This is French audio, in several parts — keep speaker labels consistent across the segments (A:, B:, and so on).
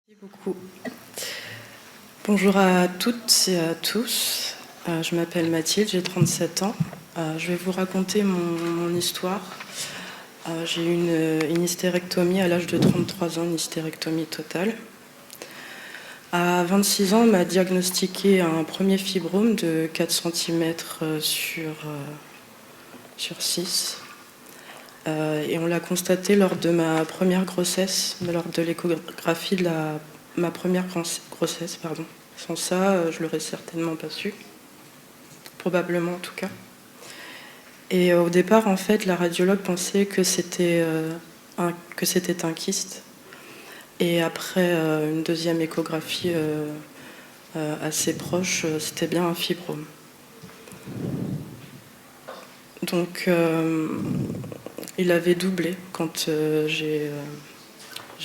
A: Merci beaucoup. Bonjour à toutes et à tous. Je m'appelle Mathilde, j'ai 37 ans. Je vais vous raconter mon histoire. J'ai eu une hystérectomie à l'âge de 33 ans, une hystérectomie totale. À 26 ans, on m'a diagnostiqué un premier fibrome de 4 cm sur 6. Et on l'a constaté lors de ma première grossesse, lors de l'échographie de ma première grossesse. Sans ça, je ne l'aurais certainement pas su. Probablement en tout cas. Et au départ, en fait, la radiologue pensait que c'était un kyste. Et après une deuxième échographie assez proche, c'était bien un fibrome. Donc, il avait doublé quand j'ai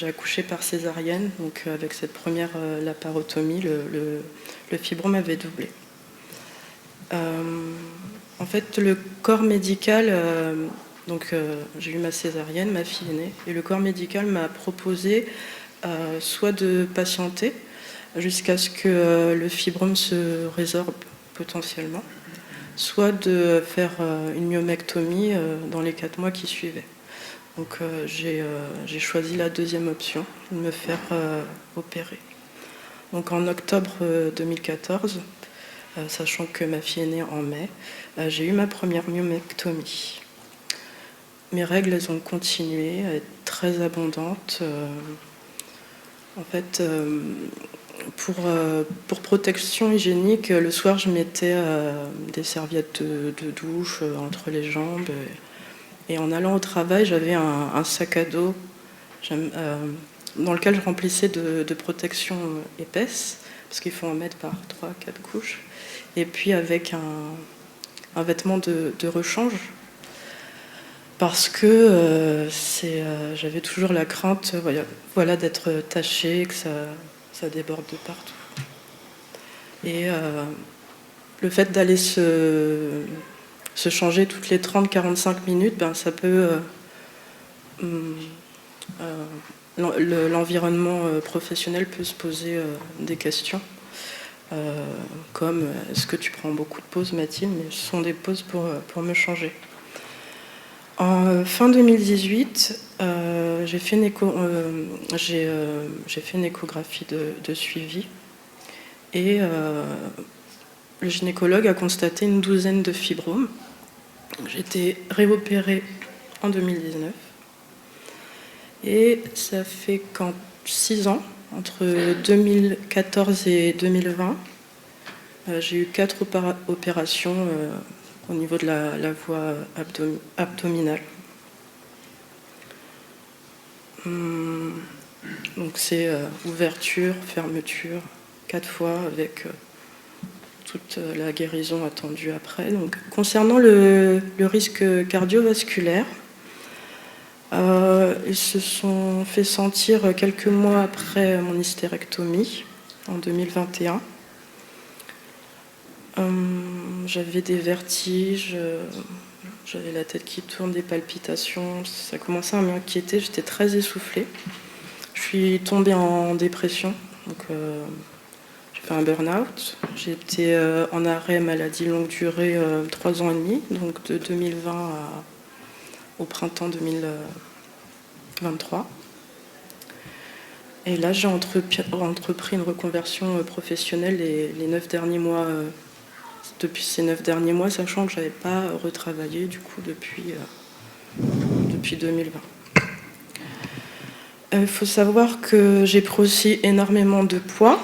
A: accouché par césarienne. Donc, avec cette première laparotomie, le fibrome avait doublé. En fait, le corps médical, j'ai eu ma césarienne, ma fille est née, et le corps médical m'a proposé soit de patienter jusqu'à ce que le fibrome se résorbe potentiellement, soit de faire une myomectomie dans les 4 mois qui suivaient. Donc j'ai choisi la deuxième option, de me faire opérer. Donc en octobre 2014, sachant que ma fille est née en mai, j'ai eu ma première myomectomie. Mes règles, elles ont continué à être très abondantes. En fait, pour protection hygiénique, le soir, je mettais des serviettes de douche entre les jambes. Et en allant au travail, j'avais un sac à dos dans lequel je remplissais de protection épaisse, parce qu'il faut en mettre par 3-4 couches. Et puis avec un vêtement de rechange, parce que j'avais toujours la crainte d'être tachée, que ça déborde de partout. Et le fait d'aller se changer toutes les 30-45 minutes, ça peut... l'environnement professionnel peut se poser des questions. Comme est-ce que tu prends beaucoup de pauses, Mathilde? Mais ce sont des pauses pour me changer. En fin 2018, j'ai fait une échographie de suivi et le gynécologue a constaté une douzaine de fibromes. J'ai été réopérée en 2019 et ça fait qu'en 6 ans, entre 2014 et 2020, j'ai eu 4 opérations au niveau de la voie abdominale. Donc c'est ouverture, fermeture, 4 fois avec toute la guérison attendue après. Donc, concernant le risque cardiovasculaire, ils se sont fait sentir quelques mois après mon hystérectomie, en 2021. J'avais des vertiges, j'avais la tête qui tourne, des palpitations, ça commençait à m'inquiéter, j'étais très essoufflée. Je suis tombée en dépression, donc j'ai fait un burn-out. J'ai été en arrêt maladie longue durée 3 ans et demi, donc de 2020 au printemps 2023. Et là, j'ai entrepris une reconversion professionnelle les 9 derniers mois. Depuis ces 9 derniers mois, sachant que je n'avais pas retravaillé du coup depuis 2020. Il faut savoir que j'ai pris aussi énormément de poids.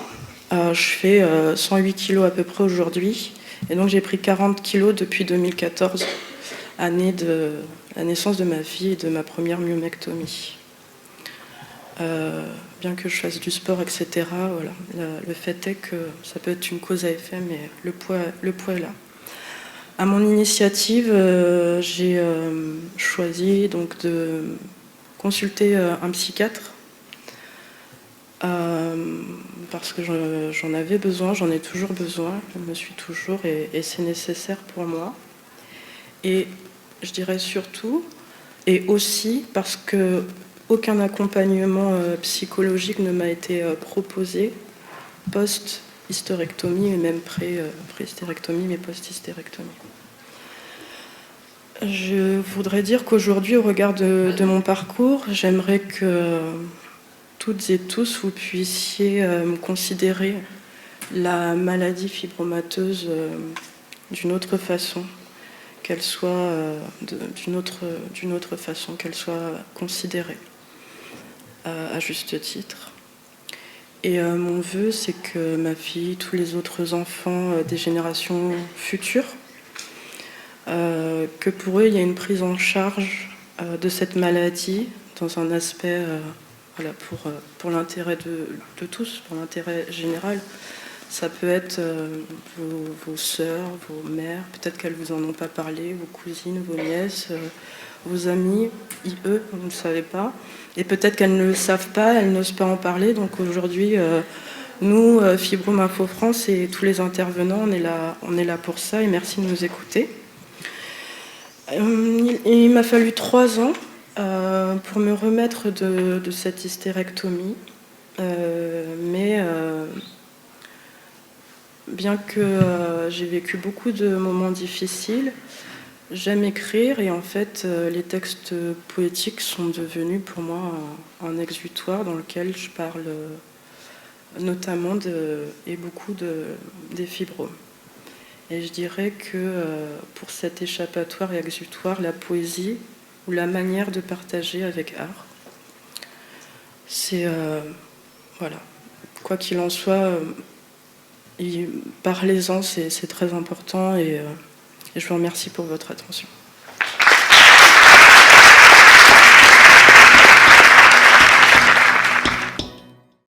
A: Je fais 108 kilos à peu près aujourd'hui. Et donc j'ai pris 40 kilos depuis 2014, année de la naissance de ma fille et de ma première myomectomie. Bien que je fasse du sport, etc., voilà. Le fait est que ça peut être une cause à effet, mais le poids est là. À mon initiative, j'ai choisi donc de consulter un psychiatre parce que j'en avais besoin, j'en ai toujours besoin, je me suis toujours, et c'est nécessaire pour moi. Et je dirais surtout, et aussi parce que aucun accompagnement psychologique ne m'a été proposé post-hystérectomie et même pré-hystérectomie, mais post-hystérectomie. Je voudrais dire qu'aujourd'hui, au regard de mon parcours, j'aimerais que toutes et tous, vous puissiez considérer la maladie fibromateuse d'une autre façon, qu'elle soit d'une autre façon, qu'elle soit considérée à juste titre. Et mon vœu, c'est que ma fille, tous les autres enfants des générations futures, que pour eux, il y a une prise en charge de cette maladie dans un aspect voilà, pour l'intérêt de tous, pour l'intérêt général. Ça peut être vos sœurs, vos mères, peut-être qu'elles ne vous en ont pas parlé, vos cousines, vos nièces, vos amis, eux, vous ne savez pas. Et peut-être qu'elles ne le savent pas, elles n'osent pas en parler. Donc aujourd'hui, nous, Fibrome Info France et tous les intervenants, on est là pour ça et merci de nous écouter. Il m'a fallu 3 ans pour me remettre de cette hystérectomie. Mais bien que j'ai vécu beaucoup de moments difficiles, j'aime écrire et en fait les textes poétiques sont devenus pour moi un exutoire dans lequel je parle notamment et beaucoup des fibromes. Et je dirais que pour cet échappatoire et exutoire, la poésie ou la manière de partager avec art, c'est voilà. Quoi qu'il en soit, parlez-en, c'est très important et je vous remercie pour votre attention.